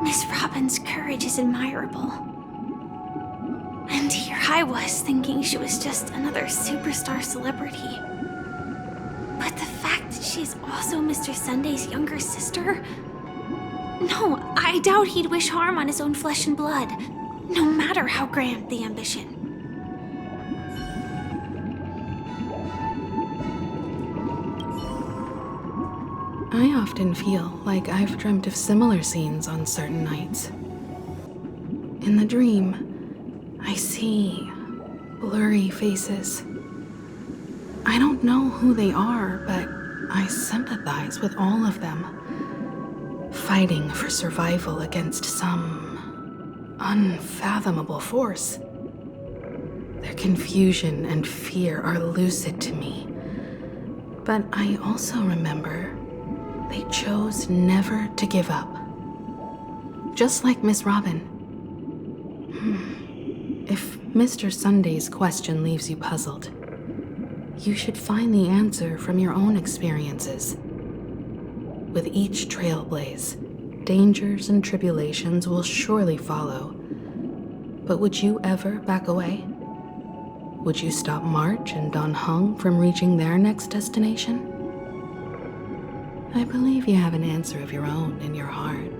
Miss Robin's courage is admirable. And here I was thinking she was just another superstar celebrity. But the fact that she's also Mr. Sunday's younger sister? No, I doubt he'd wish harm on his own flesh and blood, no matter how grand the ambition. I often feel like I've dreamt of similar scenes on certain nights. In the dream, I see blurry faces. I don't know who they are, but I sympathize with all of them, fighting for survival against some unfathomable force. Their confusion and fear are lucid to me, but I also remember they chose never to give up. Just like Miss Robin. If Mr. Sunday's question leaves you puzzled, you should find the answer from your own experiences. With each trailblaze, dangers and tribulations will surely follow. But would you ever back away? Would you stop March and Don Hung from reaching their next destination? I believe you have an answer of your own in your heart.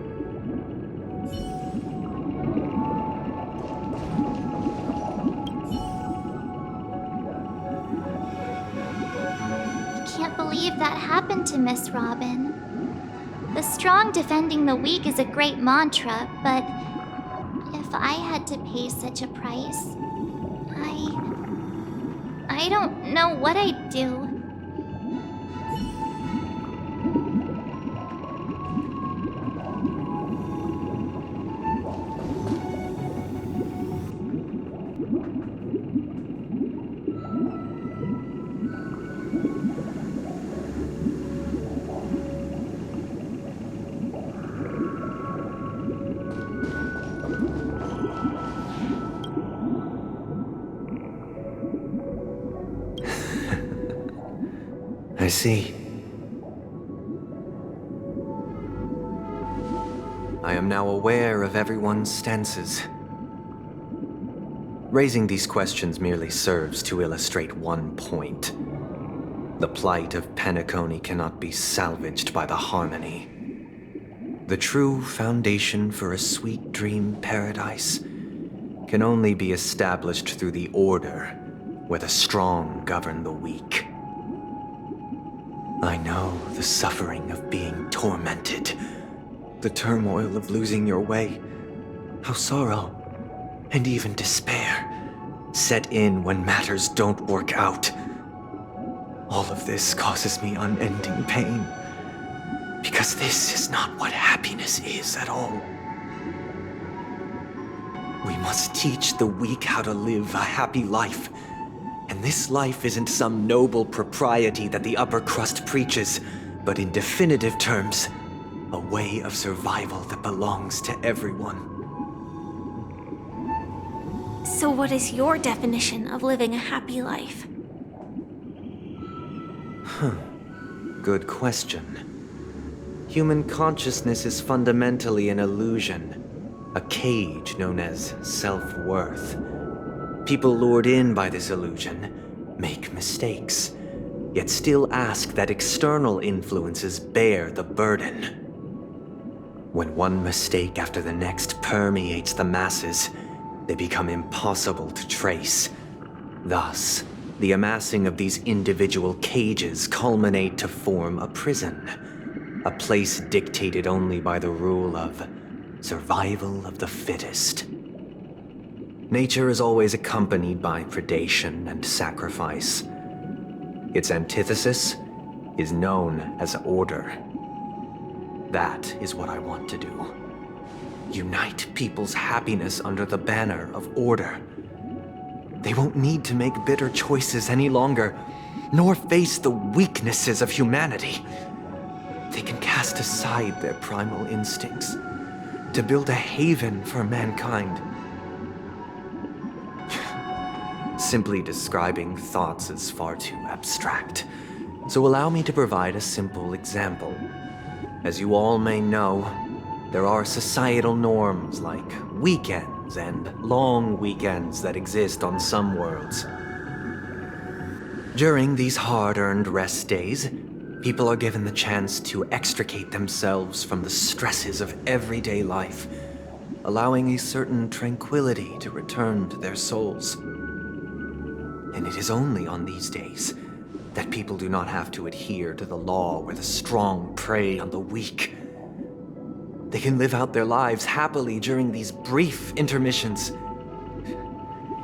I can't believe that happened to Miss Robin. The strong defending the weak is a great mantra, but if I had to pay such a price, I don't know what I'd do. I see. I am now aware of everyone's stances. Raising these questions merely serves to illustrate one point. The plight of Penacony cannot be salvaged by the harmony. The true foundation for a sweet dream paradise can only be established through the order where the strong govern the weak. I know the suffering of being tormented, the turmoil of losing your way, how sorrow and even despair set in when matters don't work out. All of this causes me unending pain, because this is not what happiness is at all. We must teach the weak how to live a happy life. And this life isn't some noble propriety that the upper crust preaches, but in definitive terms, a way of survival that belongs to everyone. So what is your definition of living a happy life? Good question. Human consciousness is fundamentally an illusion, a cage known as self-worth. People lured in by this illusion make mistakes, yet still ask that external influences bear the burden. When one mistake after the next permeates the masses, they become impossible to trace. Thus, the amassing of these individual cages culminate to form a prison, a place dictated only by the rule of survival of the fittest. Nature is always accompanied by predation and sacrifice. Its antithesis is known as order. That is what I want to do. Unite people's happiness under the banner of order. They won't need to make bitter choices any longer, nor face the weaknesses of humanity. They can cast aside their primal instincts to build a haven for mankind. Simply describing thoughts is far too abstract, so allow me to provide a simple example. As you all may know, there are societal norms like weekends and long weekends that exist on some worlds. During these hard-earned rest days, people are given the chance to extricate themselves from the stresses of everyday life, allowing a certain tranquility to return to their souls. And it is only on these days that people do not have to adhere to the law where the strong prey on the weak. They can live out their lives happily during these brief intermissions.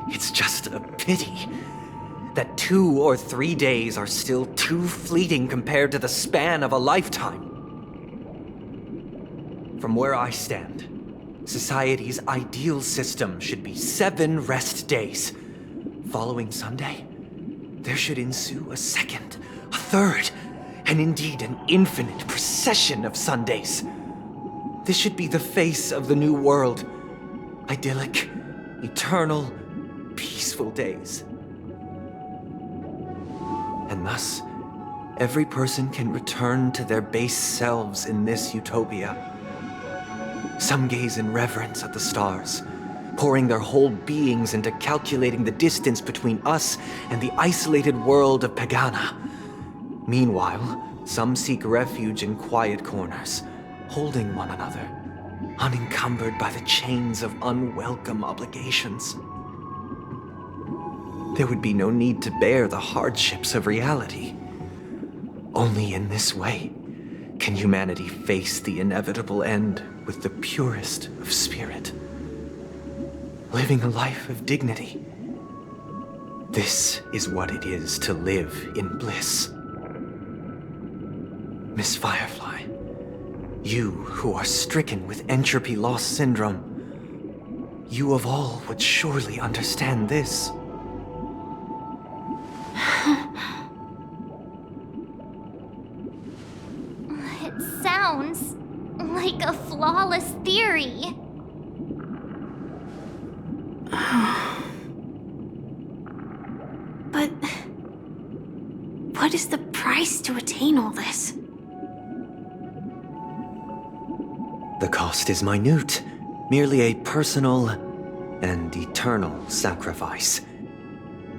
It's just a pity that 2 or 3 days are still too fleeting compared to the span of a lifetime. From where I stand, society's ideal system should be 7 rest days. Following Sunday, there should ensue a second, a third, and indeed an infinite procession of Sundays. This should be the face of the new world. Idyllic, eternal, peaceful days. And thus, every person can return to their base selves in this utopia. Some gaze in reverence at the stars, pouring their whole beings into calculating the distance between us and the isolated world of Pagana. Meanwhile, some seek refuge in quiet corners, holding one another, unencumbered by the chains of unwelcome obligations. There would be no need to bear the hardships of reality. Only in this way can humanity face the inevitable end with the purest of spirit. Living a life of dignity. This is what it is to live in bliss. Miss Firefly, you who are stricken with entropy loss syndrome, you of all would surely understand this. It sounds like a flawless theory. But what is the price to attain all this? The cost is minute, merely a personal and eternal sacrifice.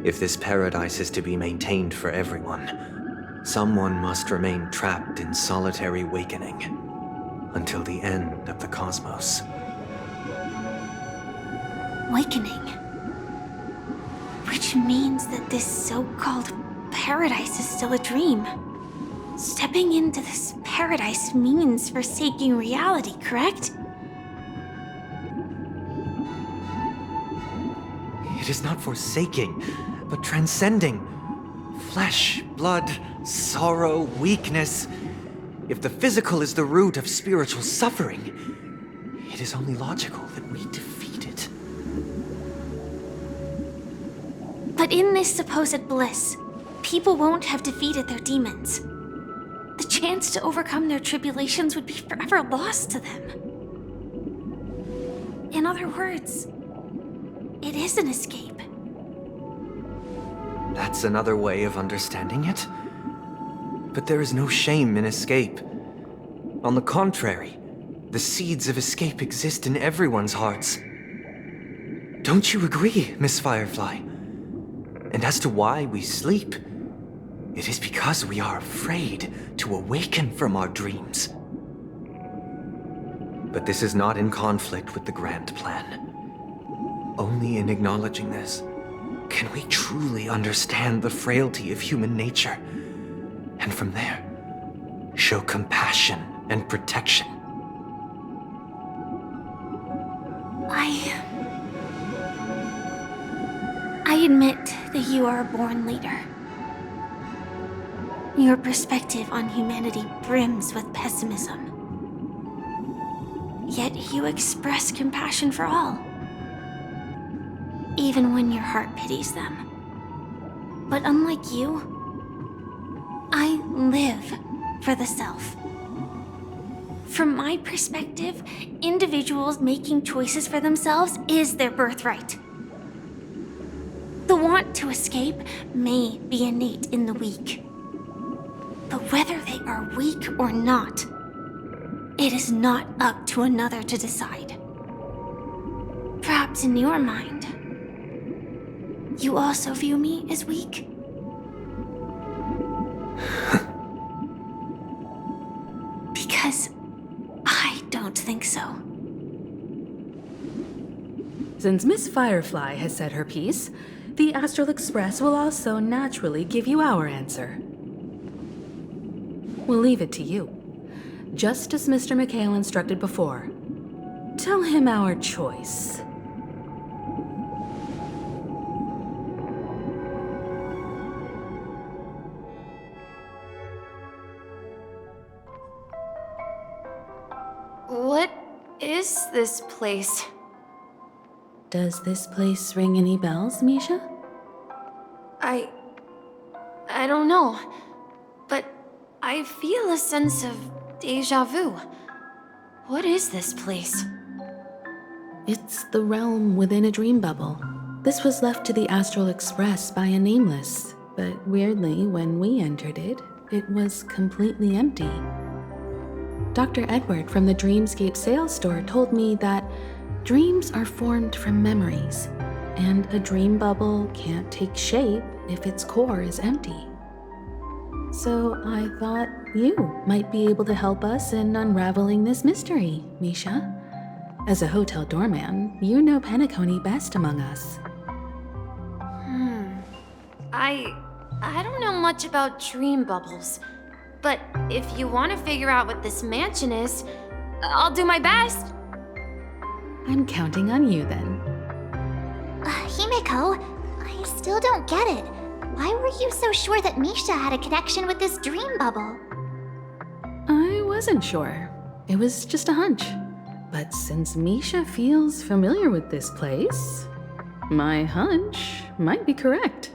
If this paradise is to be maintained for everyone, someone must remain trapped in solitary awakening until the end of the cosmos. Awakening. Which means that this so-called paradise is still a dream. Stepping into this paradise means forsaking reality, correct? It is not forsaking, but transcending. Flesh, blood, sorrow, weakness. If the physical is the root of spiritual suffering, it is only logical that we defeat it. But in this supposed bliss, people won't have defeated their demons. The chance to overcome their tribulations would be forever lost to them. In other words, it is an escape. That's another way of understanding it. But there is no shame in escape. On the contrary, the seeds of escape exist in everyone's hearts. Don't you agree, Miss Firefly? And as to why we sleep, it is because we are afraid to awaken from our dreams. But this is not in conflict with the grand plan. Only in acknowledging this can we truly understand the frailty of human nature, and from there, show compassion and protection. I admit that you are a born leader. Your perspective on humanity brims with pessimism. Yet you express compassion for all, even when your heart pities them. But unlike you, I live for the self. From my perspective, individuals making choices for themselves is their birthright. The want to escape may be innate in the weak. But whether they are weak or not, it is not up to another to decide. Perhaps in your mind, you also view me as weak? Because I don't think so. Since Miss Firefly has said her piece, the Astral Express will also naturally give you our answer. We'll leave it to you. Just as Mr. McHale instructed before. Tell him our choice. What is this place? Does this place ring any bells, Misha? I don't know, but I feel a sense of déjà vu. What is this place? It's the realm within a dream bubble. This was left to the Astral Express by a nameless, but weirdly, when we entered it, it was completely empty. Dr. Edward from the Dreamscape sales store told me that dreams are formed from memories, and a dream bubble can't take shape if its core is empty. So I thought you might be able to help us in unraveling this mystery, Misha. As a hotel doorman, you know Penacony best among us. I don't know much about dream bubbles, but if you want to figure out what this mansion is, I'll do my best. I'm counting on you then. Himeko, I still don't get it. Why were you so sure that Misha had a connection with this dream bubble? I wasn't sure. It was just a hunch. But since Misha feels familiar with this place, my hunch might be correct.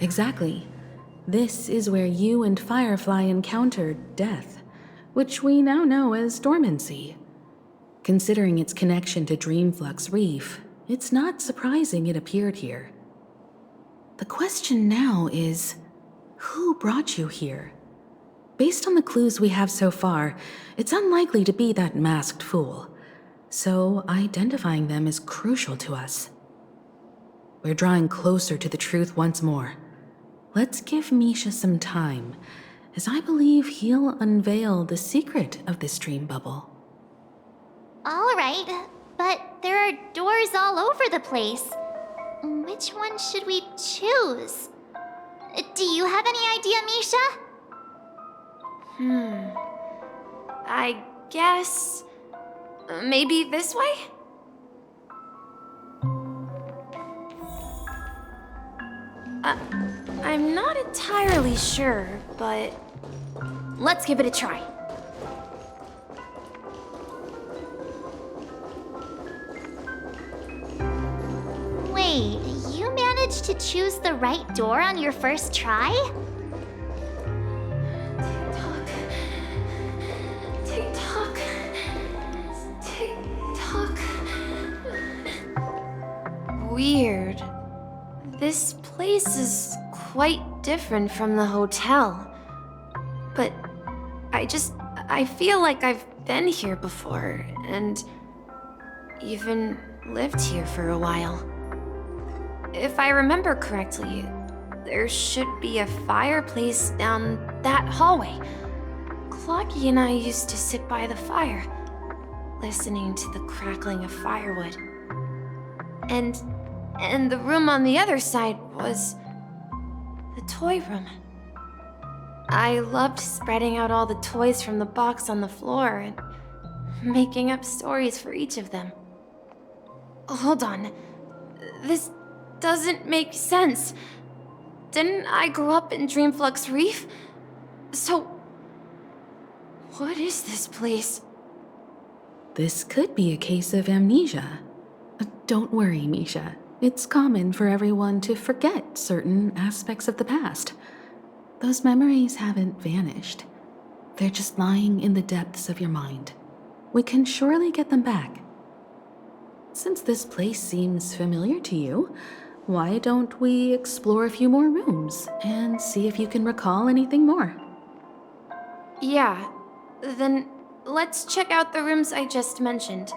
Exactly. This is where you and Firefly encountered death, which we now know as dormancy. Considering its connection to Dreamflux Reef, it's not surprising it appeared here. The question now is, who brought you here? based on the clues we have so far, it's unlikely to be that masked fool. So identifying them is crucial to us. We're drawing closer to the truth once more. Let's give Misha some time, as I believe he'll unveil the secret of this dream bubble. All right, but there are doors all over the place. Which one should we choose? Do you have any idea, Misha? I guess... maybe this way? I'm not entirely sure, but... let's give it a try. Wait, you managed to choose the right door on your first try? Tick tock. Tick tock. Weird. This place is quite different from the hotel. But I feel like I've been here before and even lived here for a while. If I remember correctly, there should be a fireplace down that hallway. Clocky and I used to sit by the fire, listening to the crackling of firewood. And the room on the other side was the toy room. I loved spreading out all the toys from the box on the floor and making up stories for each of them. Hold on. This doesn't make sense. Didn't I grow up in Dreamflux Reef? So, what is this place? This could be a case of amnesia. Don't worry, Misha. It's common for everyone to forget certain aspects of the past. Those memories haven't vanished. They're just lying in the depths of your mind. We can surely get them back. Since this place seems familiar to you, why don't we explore a few more rooms and see if you can recall anything more? Yeah, then let's check out the rooms I just mentioned.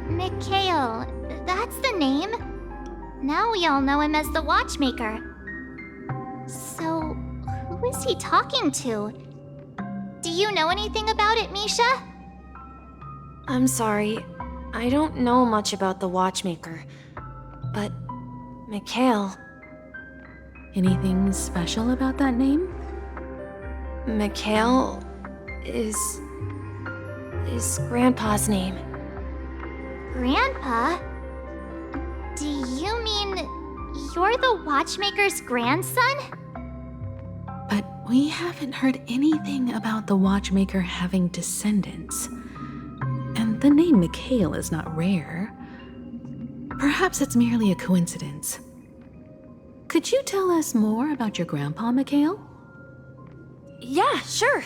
Mikhail, that's the name. Now we all know him as the Watchmaker. So, who is he talking to? Do you know anything about it, Misha? I'm sorry, I don't know much about the Watchmaker. But, Mikhail... Anything special about that name? Mikhail is Grandpa's name. Grandpa? Do you mean you're the Watchmaker's grandson? But we haven't heard anything about the Watchmaker having descendants. And the name Mikhail is not rare. Perhaps it's merely a coincidence. Could you tell us more about your grandpa, Mikhail? Yeah, sure.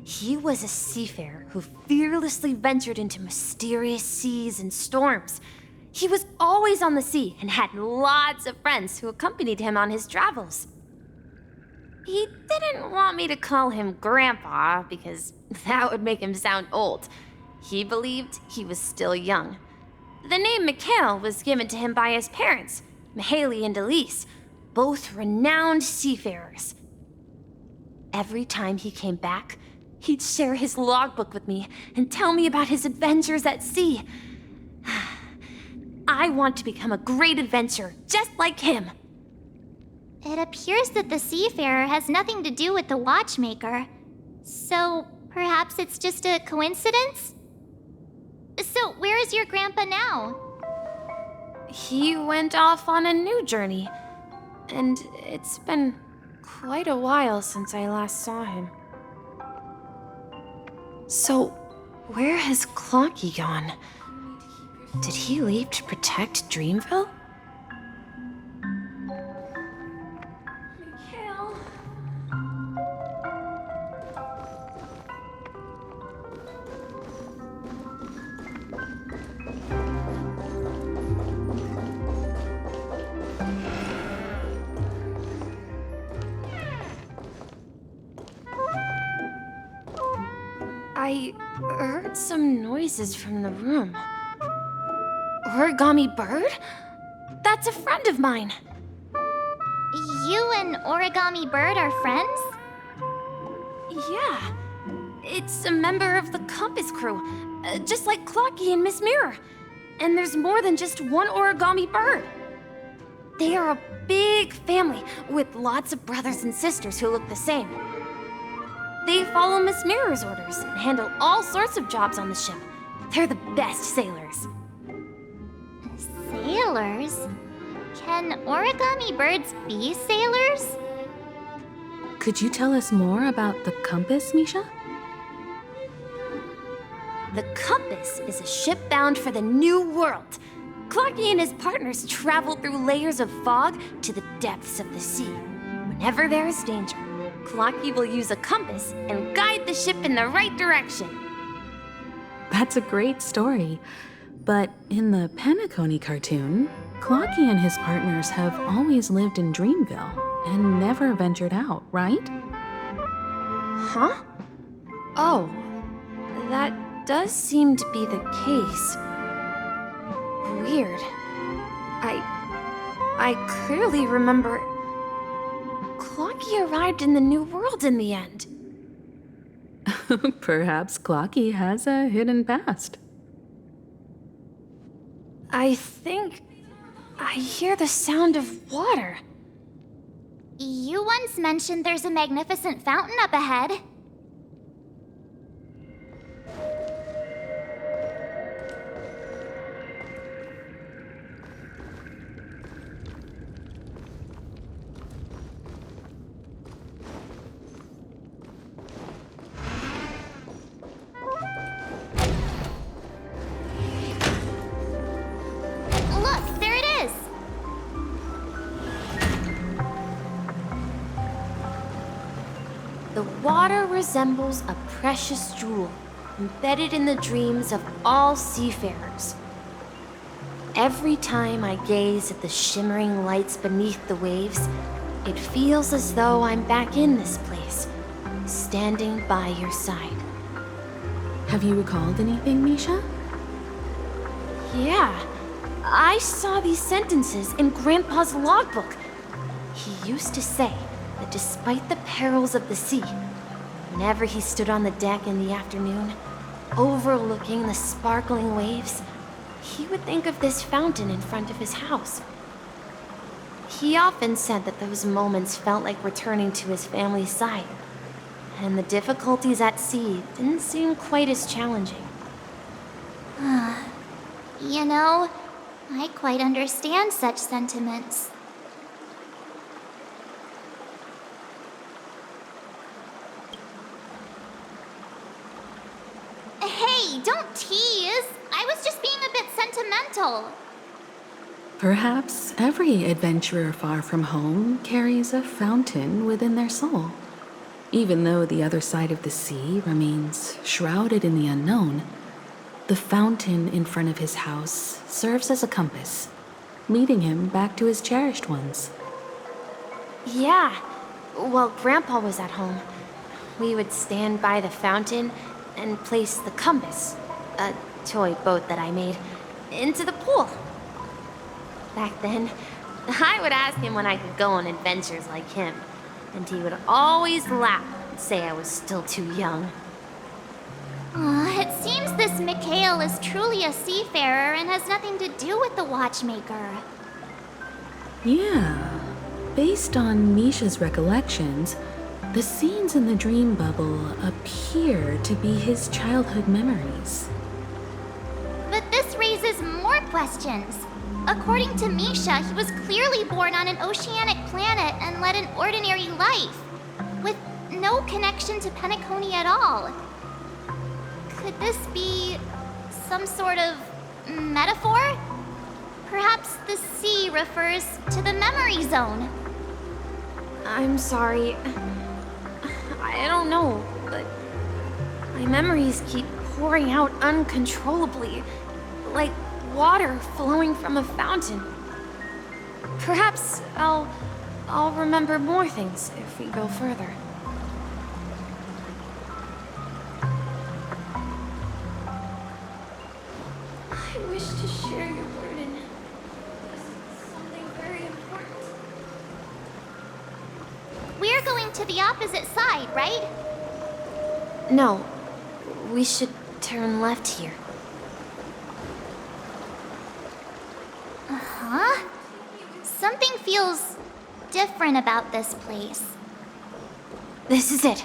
He was a seafarer who fearlessly ventured into mysterious seas and storms. He was always on the sea and had lots of friends who accompanied him on his travels. He didn't want me to call him Grandpa because that would make him sound old. He believed he was still young. The name Mikhail was given to him by his parents, Mihaly and Elise, both renowned seafarers. Every time he came back, he'd share his logbook with me and tell me about his adventures at sea. I want to become a great adventurer, just like him. It appears that the seafarer has nothing to do with the Watchmaker. So, perhaps it's just a coincidence? So, where is your grandpa now? He went off on a new journey, and it's been quite a while since I last saw him. So, where has Clocky gone? Did he leave to protect Dreamville? Mikhail. I heard some noises from the room. Origami Bird? That's a friend of mine. You and Origami Bird are friends? Yeah. It's a member of the Compass crew, just like Clocky and Miss Mirror. And there's more than just one Origami Bird. They are a big family with lots of brothers and sisters who look the same. They follow Miss Mirror's orders and handle all sorts of jobs on the ship. They're the best sailors. Sailors? Can origami birds be sailors? Could you tell us more about the compass, Misha? The Compass is a ship bound for the New World. Clocky and his partners travel through layers of fog to the depths of the sea. Whenever there is danger, Clocky will use a compass and guide the ship in the right direction. That's a great story. But in the Penacony cartoon, Clocky and his partners have always lived in Dreamville and never ventured out, right? Huh? Oh, that does seem to be the case. Weird. I clearly remember Clocky arrived in the New World in the end. Perhaps Clocky has a hidden past. I think I hear the sound of water. You once mentioned there's a magnificent fountain up ahead. Look, there it is! The water resembles a precious jewel embedded in the dreams of all seafarers. Every time I gaze at the shimmering lights beneath the waves, it feels as though I'm back in this place, standing by your side. Have you recalled anything, Misha? Yeah, I saw these sentences in Grandpa's logbook. He used to say that despite the perils of the sea, whenever he stood on the deck in the afternoon, overlooking the sparkling waves, he would think of this fountain in front of his house. He often said that those moments felt like returning to his family's side, and the difficulties at sea didn't seem quite as challenging. You know, I quite understand such sentiments. Hey, don't tease! I was just being a bit sentimental. Perhaps every adventurer far from home carries a fountain within their soul. Even though the other side of the sea remains shrouded in the unknown, the fountain in front of his house serves as a compass, leading him back to his cherished ones. Yeah, while Grandpa was at home, we would stand by the fountain and place the compass, a toy boat that I made, into the pool. Back then, I would ask him when I could go on adventures like him, and he would always laugh and say I was still too young. It seems this Mikhail is truly a seafarer and has nothing to do with the watchmaker. Yeah. Based on Misha's recollections, the scenes in the dream bubble appear to be his childhood memories. But this raises more questions. According to Misha, he was clearly born on an oceanic planet and led an ordinary life, with no connection to Penacony at all. Could this be some sort of metaphor? Perhaps the sea refers to the memory zone. I'm sorry. I don't know, but my memories keep pouring out uncontrollably, like water flowing from a fountain. Perhaps I'll remember more things if we go further. I wish to share your burden. This is something very important. We're going to the opposite side, right? No, we should turn left here. Huh? Something feels different about this place. This is it.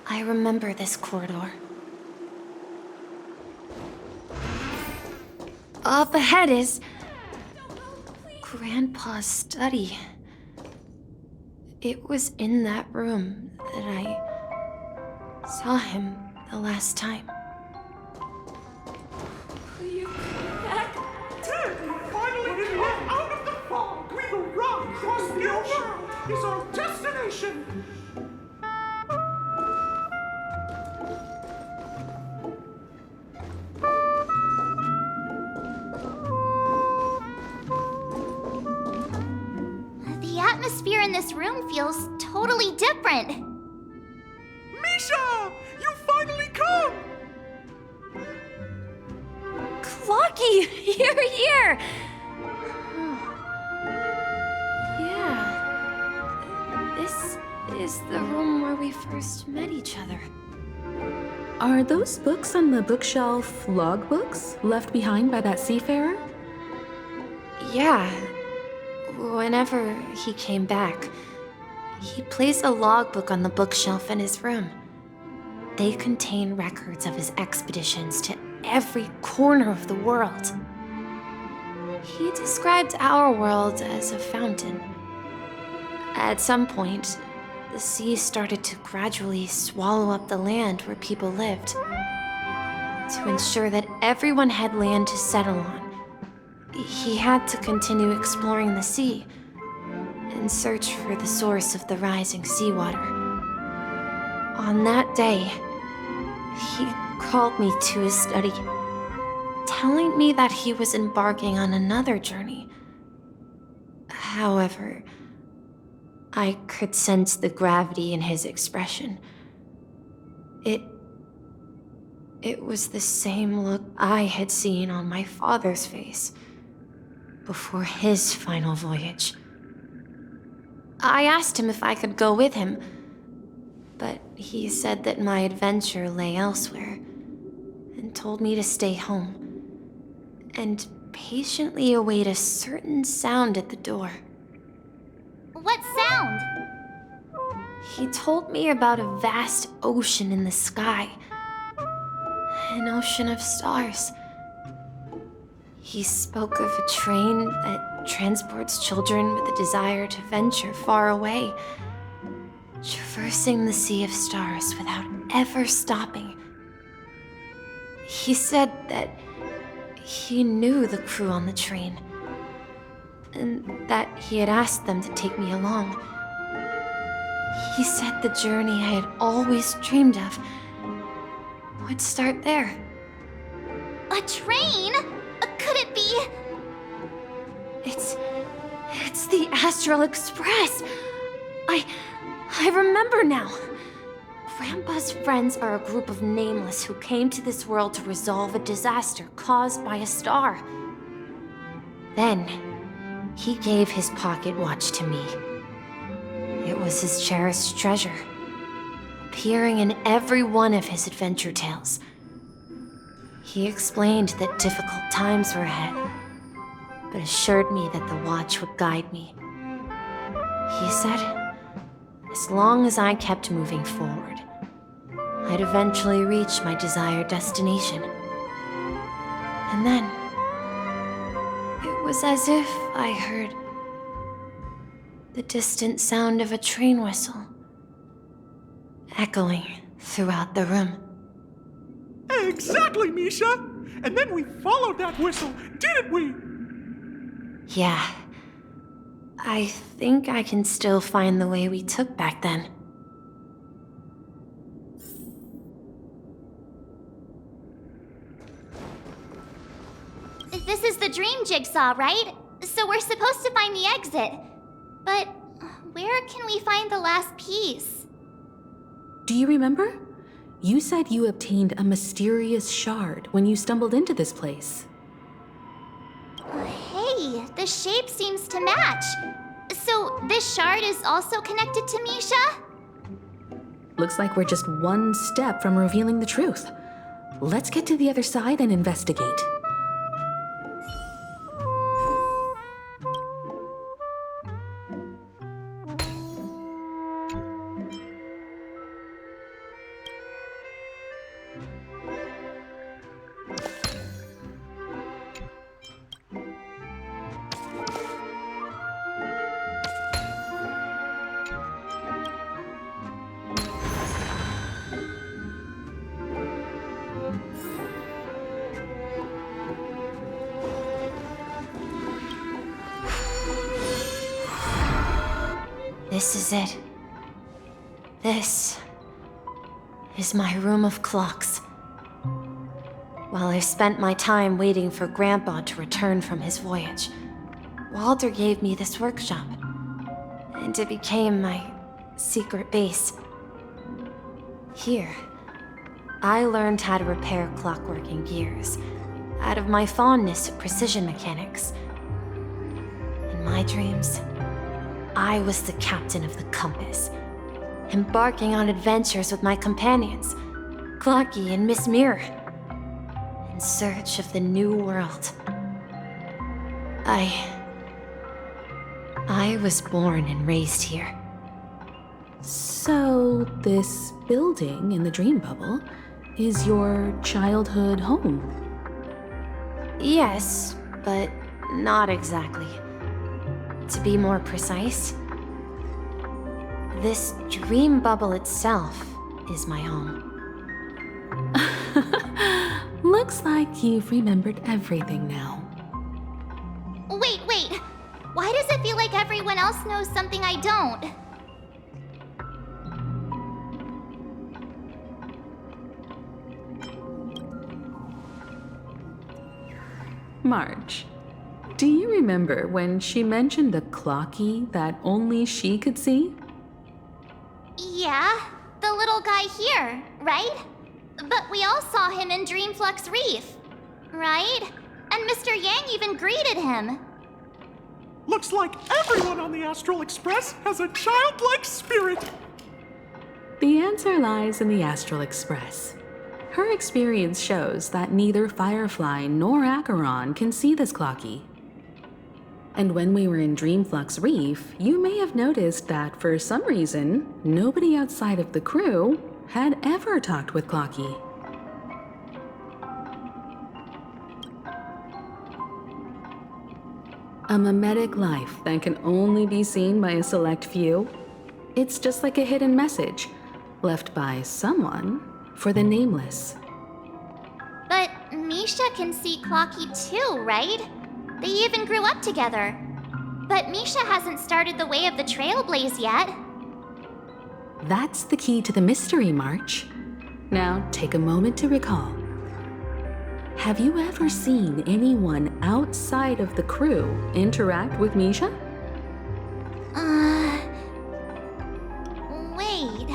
I remember this corridor. Up ahead is Grandpa's study. It was in that room that I saw him the last time. Ted, finally we're out of the fog. We will run across the ocean. Is our destination. The atmosphere in this room feels totally different. Misha, you finally come. Clocky, you're here! Yeah. This is the room where we first met each other. Are those books on the bookshelf logbooks left behind by that seafarer? Yeah. Whenever he came back, he placed a logbook on the bookshelf in his room. They contain records of his expeditions to every corner of the world. He described our world as a fountain. At some point, the sea started to gradually swallow up the land where people lived. To ensure that everyone had land to settle on, he had to continue exploring the sea and search for the source of the rising seawater. On that day, he called me to his study, telling me that he was embarking on another journey. However, I could sense the gravity in his expression. It was the same look I had seen on my father's face before his final voyage. I asked him if I could go with him, but he said that my adventure lay elsewhere and told me to stay home and patiently await a certain sound at the door. What sound? He told me about a vast ocean in the sky, an ocean of stars. He spoke of a train that transports children with a desire to venture far away, traversing the sea of stars without ever stopping. He said that he knew the crew on the train, and that he had asked them to take me along. He said the journey I had always dreamed of would start there. A train? Could it be? It's the Astral Express. I remember now. Grandpa's friends are a group of nameless who came to this world to resolve a disaster caused by a star. Then, he gave his pocket watch to me. It was his cherished treasure, appearing in every one of his adventure tales. He explained that difficult times were ahead, but assured me that the watch would guide me. He said, as long as I kept moving forward, I'd eventually reach my desired destination. And then, it was as if I heard the distant sound of a train whistle echoing throughout the room. Hey, Exactly, Misha! And then we followed that whistle, didn't we? Yeah. I think I can still find the way we took back then. This is the dream jigsaw, right? So we're supposed to find the exit. But where can we find the last piece? Do you remember? You said you obtained a mysterious shard when you stumbled into this place. Hey, the shape seems to match. So this shard is also connected to Misha? Looks like we're just one step from revealing the truth. Let's get to the other side and investigate. This is it. This is my room of clocks. While I spent my time waiting for Grandpa to return from his voyage, Walter gave me this workshop, and it became my secret base. Here, I learned how to repair clockworking gears out of my fondness of precision mechanics. In my dreams, I was the captain of the compass, embarking on adventures with my companions, Clocky and Miss Mirror, in search of the new world. I was born and raised here. So, this building in the dream bubble is your childhood home? Yes, but not exactly. To be more precise, this dream bubble itself is my home. Looks like you've remembered everything now. Wait. Why does it feel like everyone else knows something I don't? Marge, do you remember when she mentioned a clocky that only she could see? Yeah, the little guy here, right? But we all saw him in Dreamflux Reef, right? And Mr. Yang even greeted him. Looks like everyone on the Astral Express has a childlike spirit. The answer lies in the Astral Express. Her experience shows that neither Firefly nor Acheron can see this clocky. And when we were in Dreamflux Reef, you may have noticed that for some reason, nobody outside of the crew had ever talked with Clocky. A mimetic life that can only be seen by a select few. It's just like a hidden message left by someone for the nameless. But Misha can see Clocky too, right? They even grew up together. But Misha hasn't started the way of the Trailblaze yet. That's the key to the mystery, March. Now take a moment to recall. Have you ever seen anyone outside of the crew interact with Misha? Wait.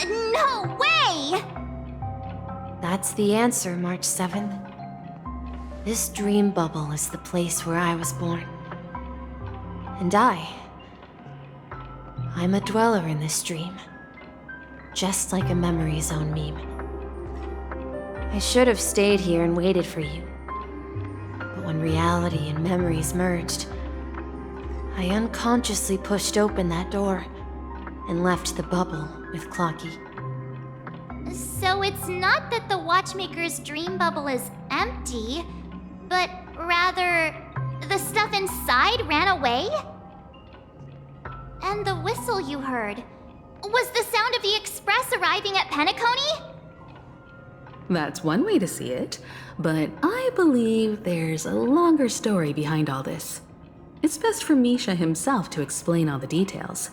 No way! That's the answer, March 7th. This dream bubble is the place where I was born. And I'm a dweller in this dream. Just like a memory zone meme. I should have stayed here and waited for you. But when reality and memories merged, I unconsciously pushed open that door and left the bubble with Clocky. So it's not that the Watchmaker's dream bubble is empty, but rather the stuff inside ran away? And the whistle you heard was the sound of the express arriving at Penacony? That's one way to see it, but I believe there's a longer story behind all this. It's best for Misha himself to explain all the details.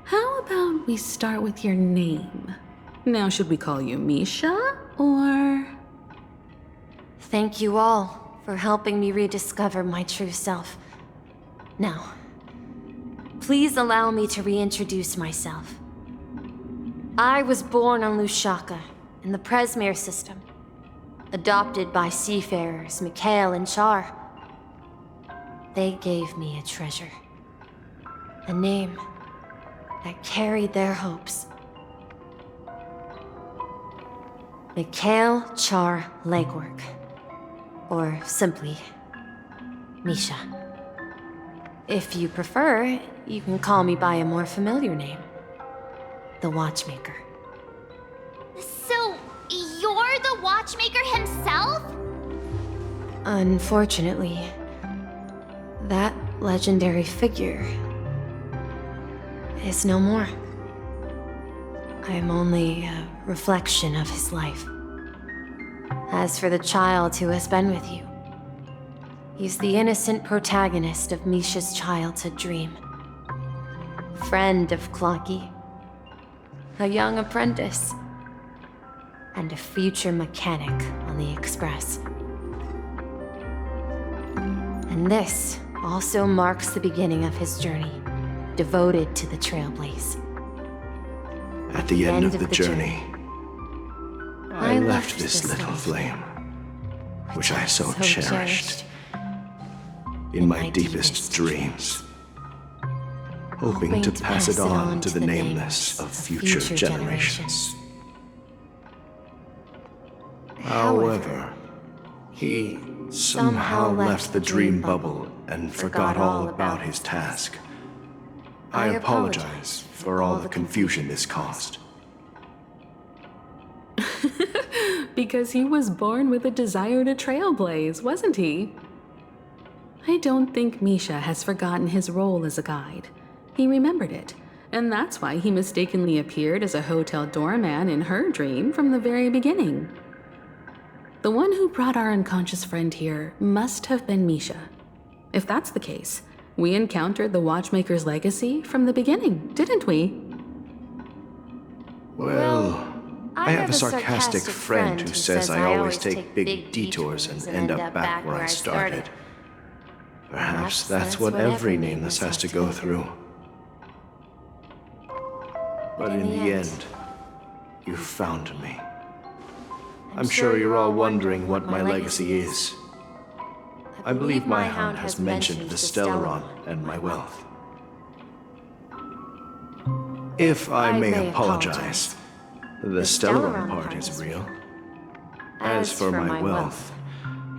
How about we start with your name? Now, should we call you Misha, or... Thank you all for helping me rediscover my true self. Now, please allow me to reintroduce myself. I was born on Lushaka, in the Presmere system, adopted by seafarers Mikhail and Char. They gave me a treasure, a name that carried their hopes. Mikhail Char Legwork, or simply Misha. If you prefer, you can call me by a more familiar name, the Watchmaker. So, you're the Watchmaker himself? Unfortunately, that legendary figure is no more. I am only a reflection of his life. As for the child who has been with you, he's the innocent protagonist of Misha's childhood dream. Friend of Clocky, a young apprentice, and a future mechanic on the Express. And this also marks the beginning of his journey, devoted to the Trailblaze. At the end of the journey, I left this little flame, which I so cherished, in my deepest dreams, hoping to pass it on to the nameless of future generations. However, he somehow left the dream bubble and forgot all about his task. I apologize for all the confusion this caused. Because he was born with a desire to trailblaze, wasn't he? I don't think Misha has forgotten his role as a guide. He remembered it, and that's why he mistakenly appeared as a hotel doorman in her dream from the very beginning. The one who brought our unconscious friend here must have been Misha. If that's the case, we encountered the Watchmaker's legacy from the beginning, didn't we? Well, I have a sarcastic friend who says I always take big detours and end up back where I started. Perhaps that's what every nameless has to go through. But in the end, you found me. I'm sure you're all wondering what my legacy is. I believe my hound has mentioned the Stellaron and my wealth. If I may apologize, the Stellaron part is real. As for my wealth,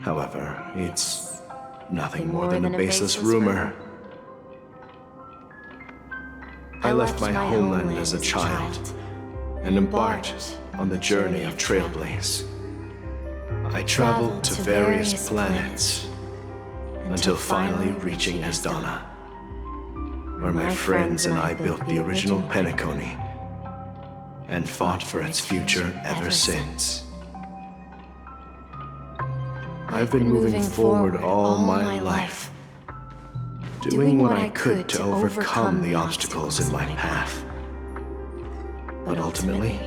however, it's nothing more than a baseless rumor. I left my homeland as a child and embarked on the journey of Trailblaze. I traveled to various planets until finally reaching Asdana, where my friends and I built the original Penacony and fought for its future ever since. I've been moving forward all my life, doing what I could to overcome the obstacles in my path. But ultimately,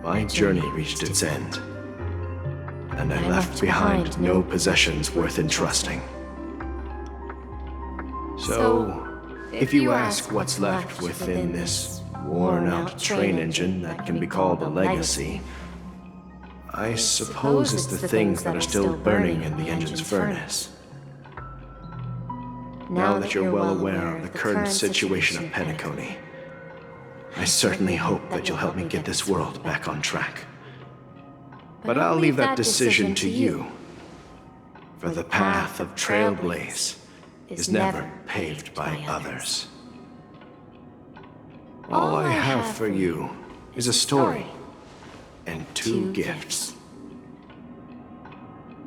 my journey reached its end, and I left behind no possessions worth entrusting. So, if you ask what's left within this worn-out train engine that can be called a legacy, I suppose it's the things that are still burning in the engine's furnace. Now that you're well aware of the current situation of Penacony, I certainly hope that you'll help me get this world back on track. But I'll leave that decision to you, for the path of Trailblaze is never paved by others. All I have for you is a story and two gifts.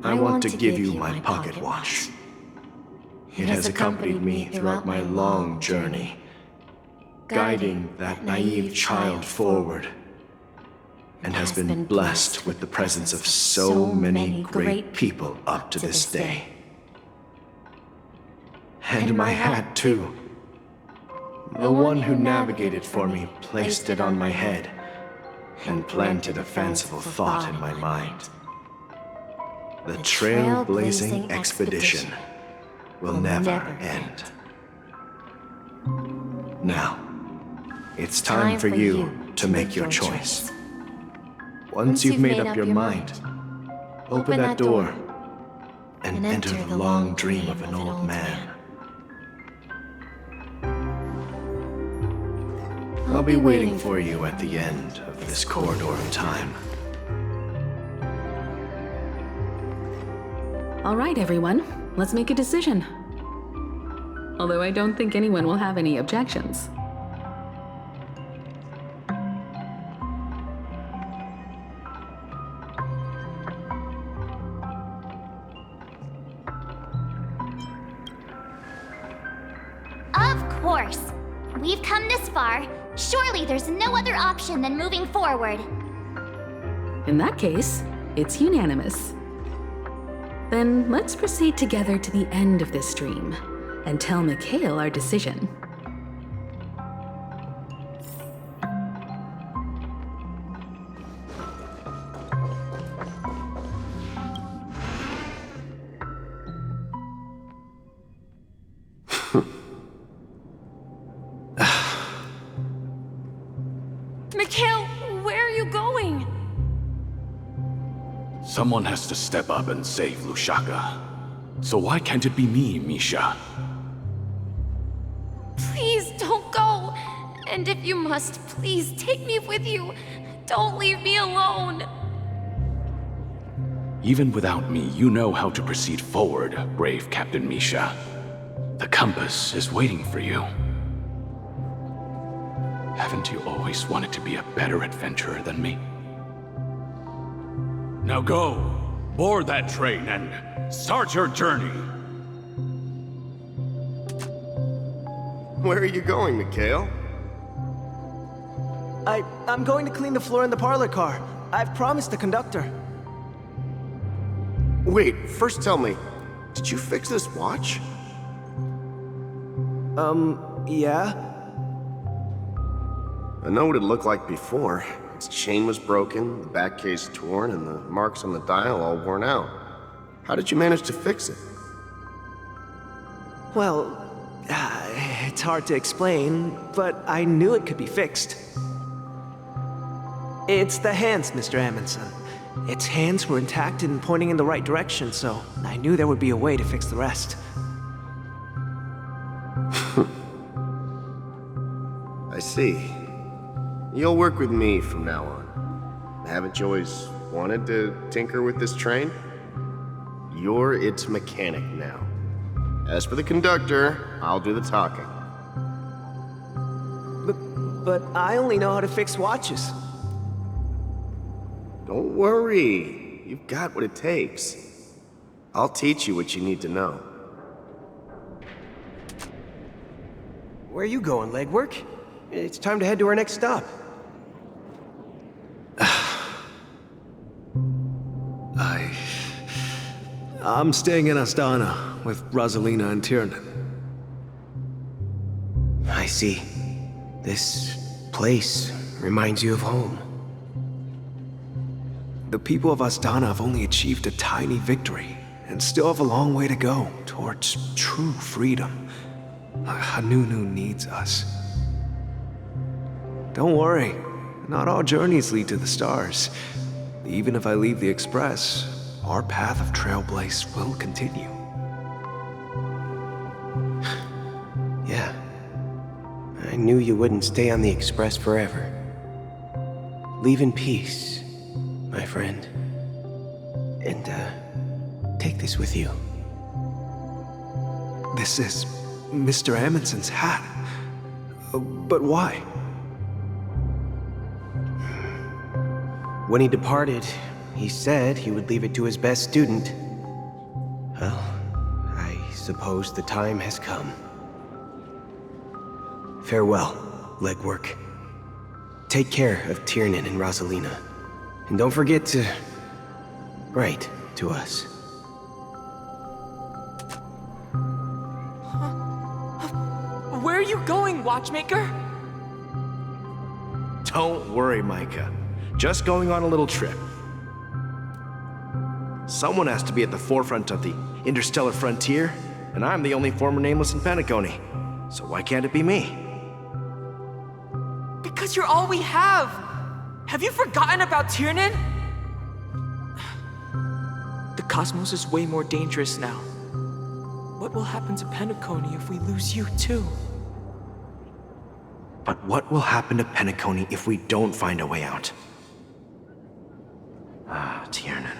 I want to give you my pocket watch. It has accompanied me throughout my long journey, guiding that naive child forward and has been blessed with the presence of so many great people up to this day. And my hat, too. The one who navigated for me placed it on my head and planted a fanciful thought in my mind. The Trailblazing expedition will never end. Now, it's time for you to make your choice. Once you've made up your mind, open that door and enter the long dream of an old man. I'll be waiting for you at the end of this corridor of time. All right, everyone, let's make a decision. Although I don't think anyone will have any objections. Of course. We've come this far. Surely there's no other option than moving forward. In that case, it's unanimous. Then let's proceed together to the end of this dream and tell Mikhail our decision. Mikhail, where are you going? Someone has to step up and save Lushaka. So why can't it be me, Misha? Please don't go. And if you must, please take me with you. Don't leave me alone. Even without me, you know how to proceed forward, brave Captain Misha. The compass is waiting for you. Haven't you always wanted to be a better adventurer than me? Now go, board that train and start your journey. Where are you going, Mikhail? I'm going to clean the floor in the parlor car. I've promised the conductor. Wait, first tell me, did you fix this watch? Yeah? I know what it looked like before. Its chain was broken, the back case torn, and the marks on the dial all worn out. How did you manage to fix it? Well, it's hard to explain, but I knew it could be fixed. It's the hands, Mr. Amundsen. Its hands were intact and pointing in the right direction, so I knew there would be a way to fix the rest. I see. You'll work with me from now on. Haven't you always wanted to tinker with this train? You're its mechanic now. As for the conductor, I'll do the talking. But I only know how to fix watches. Don't worry. You've got what it takes. I'll teach you what you need to know. Where are you going, legwork? It's time to head to our next stop. I'm staying in Astana with Rosalina and Tiernan. I see. This place reminds you of home. The people of Astana have only achieved a tiny victory and still have a long way to go towards true freedom. Hanunu needs us. Don't worry, not all journeys lead to the stars. Even if I leave the Express, our path of Trailblaze will continue. Yeah. I knew you wouldn't stay on the Express forever. Leave in peace, my friend. And, take this with you. This is Mr. Amundsen's hat. But why? When he departed, he said he would leave it to his best student. Well, I suppose the time has come. Farewell, legwork. Take care of Tiernan and Rosalina. And don't forget to write to us. Where are you going, Watchmaker? Don't worry, Micah. Just going on a little trip. Someone has to be at the forefront of the interstellar frontier, and I'm the only former nameless in Penacony. So why can't it be me? Because you're all we have! Have you forgotten about Tiernan? The cosmos is way more dangerous now. What will happen to Penacony if we lose you too? But what will happen to Penacony if we don't find a way out? Ah, Tiernan.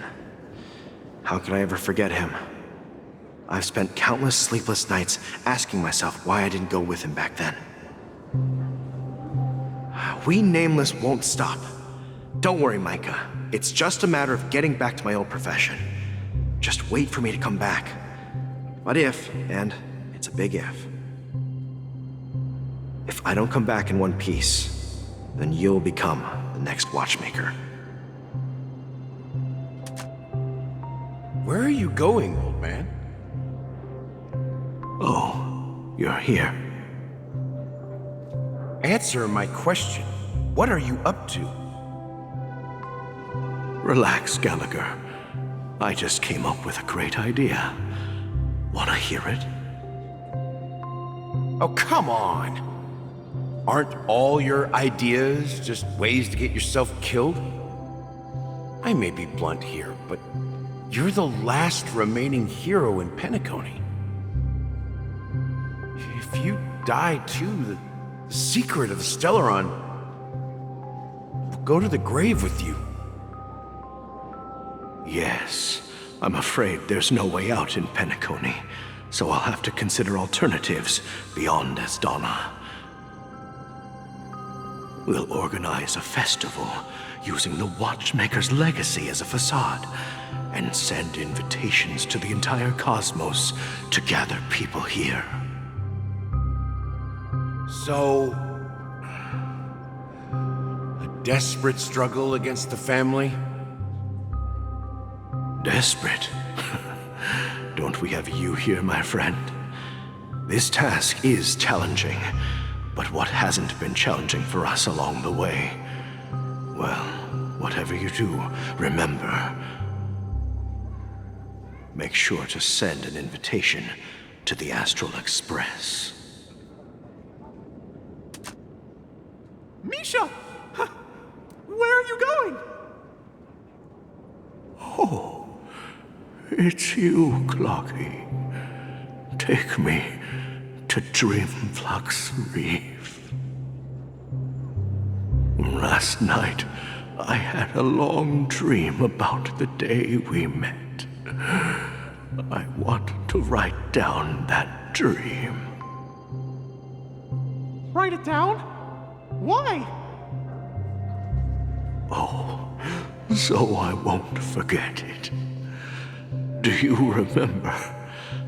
How could I ever forget him? I've spent countless sleepless nights asking myself why I didn't go with him back then. We Nameless won't stop. Don't worry, Micah. It's just a matter of getting back to my old profession. Just wait for me to come back. But if, and it's a big if I don't come back in one piece, then you'll become the next Watchmaker. Where are you going, old man? Oh, you're here. Answer my question. What are you up to? Relax, Gallagher. I just came up with a great idea. Wanna hear it? Oh, come on. Aren't all your ideas just ways to get yourself killed? I may be blunt here, but you're the last remaining hero in Penacony. If you die too, the secret of the Stellaron will go to the grave with you. Yes, I'm afraid there's no way out in Penacony, so I'll have to consider alternatives beyond Asdana. We'll organize a festival using the Watchmaker's legacy as a facade, and send invitations to the entire cosmos to gather people here. So, a desperate struggle against the family? Desperate? Don't we have you here, my friend? This task is challenging, but what hasn't been challenging for us along the way? Well, whatever you do, remember, make sure to send an invitation to the Astral Express. Misha! Where are you going? Oh, it's you, Clocky. Take me to Dreamflux Reef. Last night, I had a long dream about the day we met. I want to write down that dream. Write it down? Why? Oh, so I won't forget it. Do you remember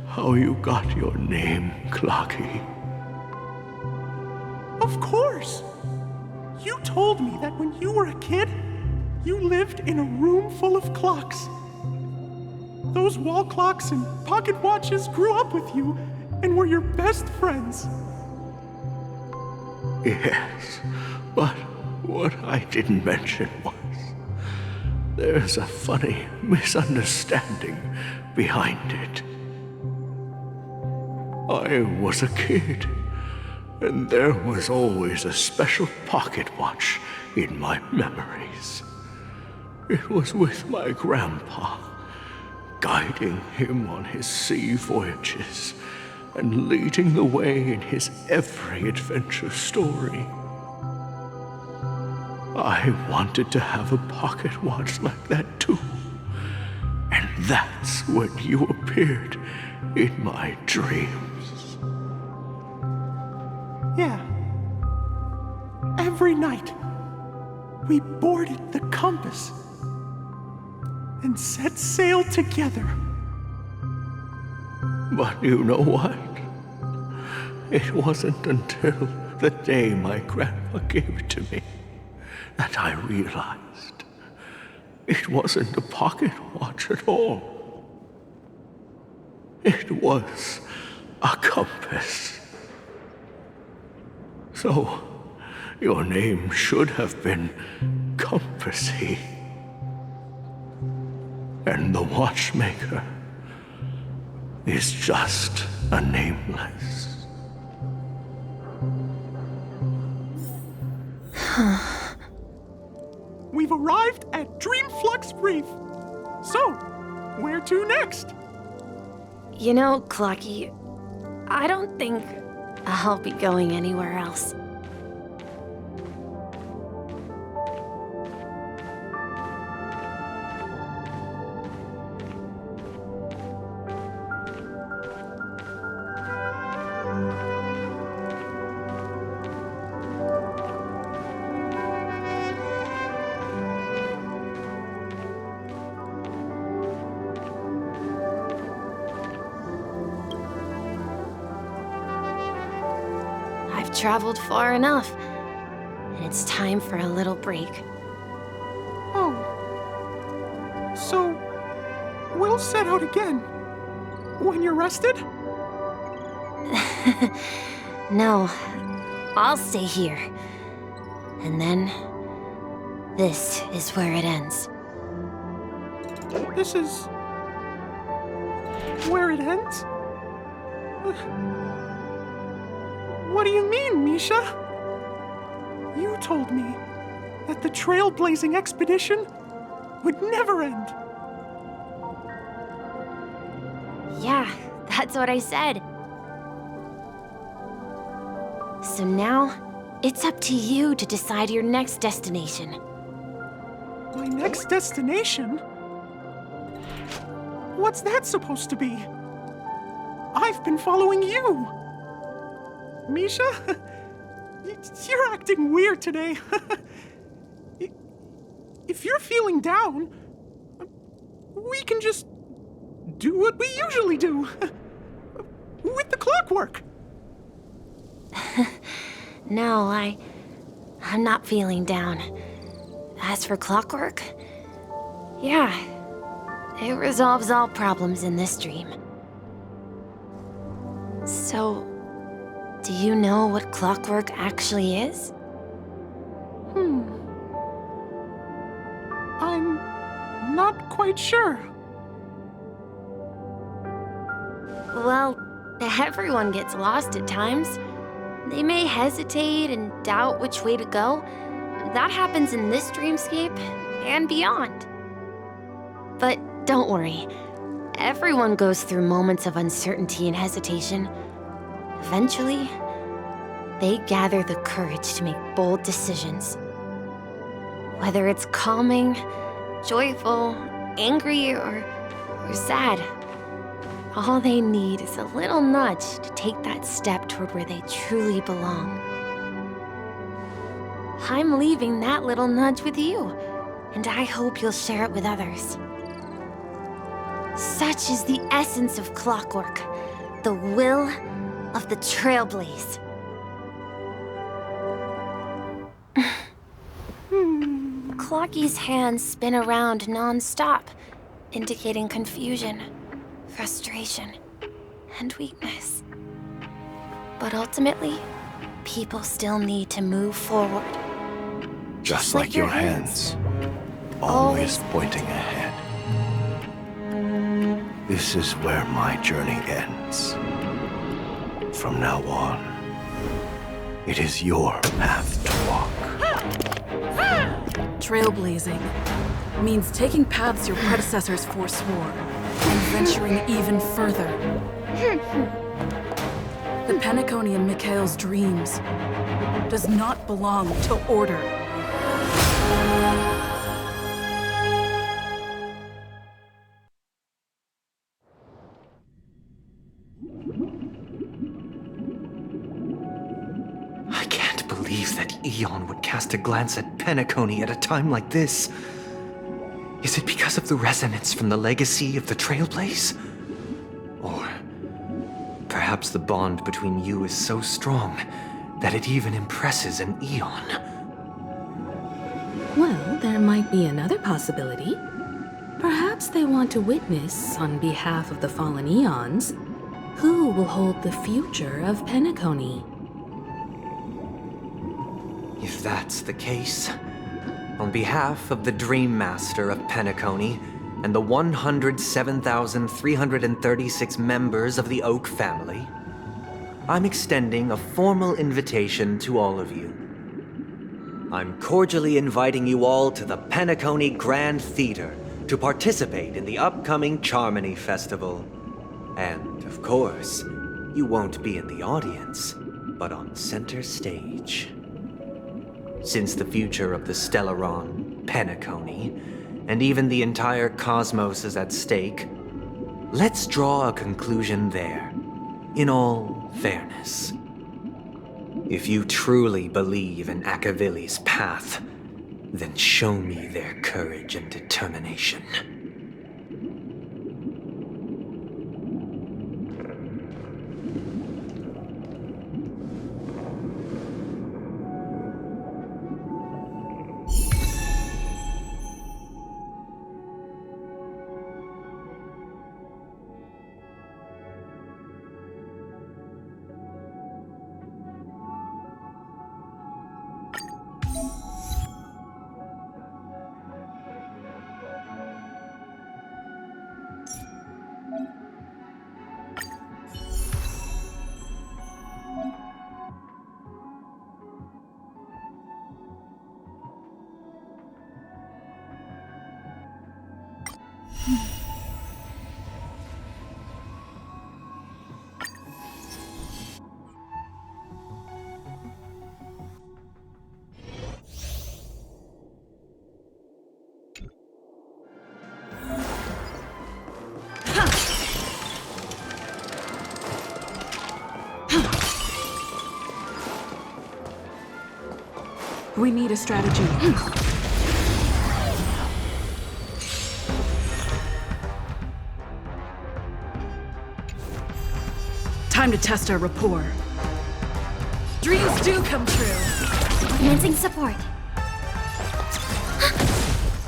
how you got your name, Clocky? Of course! You told me that when you were a kid, you lived in a room full of clocks. Those wall clocks and pocket watches grew up with you and were your best friends. Yes, but what I didn't mention was there's a funny misunderstanding behind it. I was a kid, and there was always a special pocket watch in my memories. It was with my grandpa, guiding him on his sea voyages and leading the way in his every adventure story. I wanted to have a pocket watch like that too. And that's when you appeared in my dreams. Yeah. Every night, we boarded the compass and set sail together. But you know what? It wasn't until the day my grandpa gave it to me that I realized It wasn't a pocket watch at all. It was a compass. So, your name should have been Compassy. And the watchmaker is just a nameless. We've arrived at Dreamflux Reef. So, where to next? You know, Clocky, I don't think I'll be going anywhere else. I've traveled far enough, and it's time for a little break. Oh. So, we'll set out again. When you're rested? No, I'll stay here. And then, this is where it ends. This is... where it ends? What do you mean, Misha? You told me that the Trailblazing expedition would never end. Yeah, that's what I said. So now, it's up to you to decide your next destination. My next destination? What's that supposed to be? I've been following you. Misha? You're acting weird today. If you're feeling down, we can just do what we usually do. With the clockwork. No, I'm not feeling down. As for clockwork, yeah, it resolves all problems in this dream. So, do you know what clockwork actually is? I'm not quite sure. Well, everyone gets lost at times. They may hesitate and doubt which way to go. That happens in this dreamscape and beyond. But don't worry. Everyone goes through moments of uncertainty and hesitation. Eventually, they gather the courage to make bold decisions. Whether it's calming, joyful, angry, or sad, all they need is a little nudge to take that step toward where they truly belong. I'm leaving that little nudge with you, and I hope you'll share it with others. Such is the essence of clockwork, the will of the Trailblaze. Clocky's hands spin around non-stop, indicating confusion, frustration, and weakness. But ultimately, people still need to move forward. Just like your hands, always pointing ahead. This is where my journey ends. From now on, it is your path to walk. Trailblazing means taking paths your predecessors forswore and venturing even further. The Penacony in Mikhail's dreams does not belong to order. I can't believe that Eon would cast a glance at Penacony at a time like this. Is it because of the resonance from the legacy of the Trailblaze? Or perhaps the bond between you is so strong that it even impresses an Eon. Well, there might be another possibility. Perhaps they want to witness, on behalf of the fallen eons, who will hold the future of Penacony. If that's the case, on behalf of the Dream Master of Penacony and the 107,336 members of the Oak family, I'm extending a formal invitation to all of you. I'm cordially inviting you all to the Penacony Grand Theater to participate in the upcoming Charmony Festival. And, of course, you won't be in the audience, but on center stage. Since the future of the Stellaron, Penacony, and even the entire cosmos is at stake, let's draw a conclusion there, in all fairness. If you truly believe in Akavili's path, then show me their courage and determination. We need a strategy. Time to test our rapport. Dreams do come true. Enhancing support.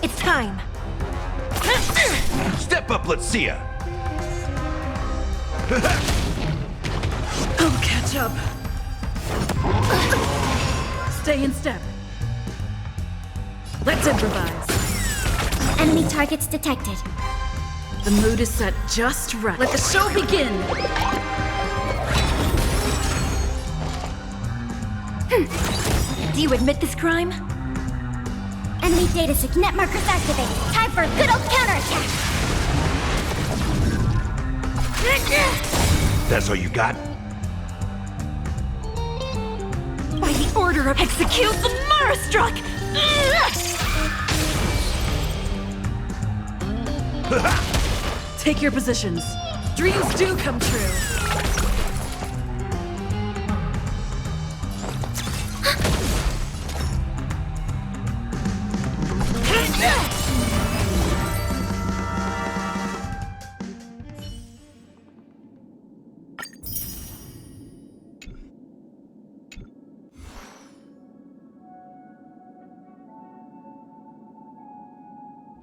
It's time. Step up, let's see ya! I'll catch up. Stay in step. Let's improvise. Enemy targets detected. The mood is set just right. Let the show begin! Do you admit this crime? Enemy data signet markers activated. Time for a good old counterattack! That's all you got? By the order of execute the Marastruck! Take your positions. Dreams do come true.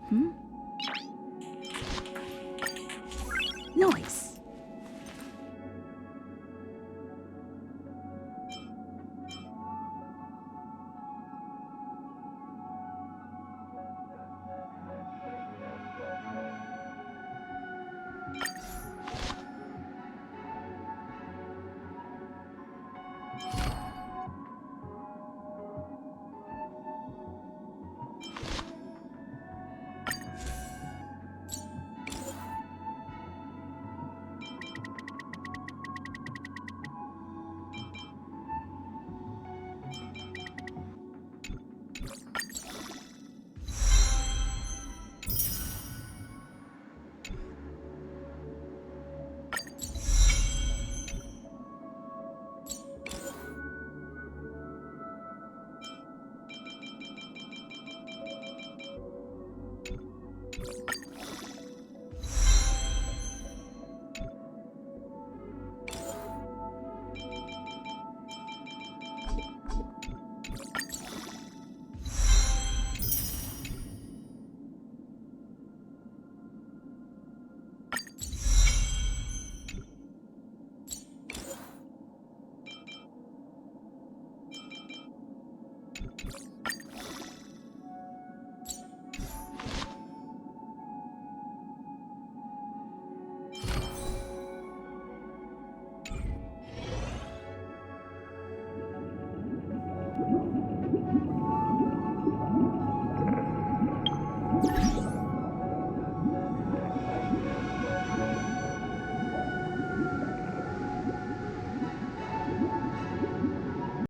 Hmm?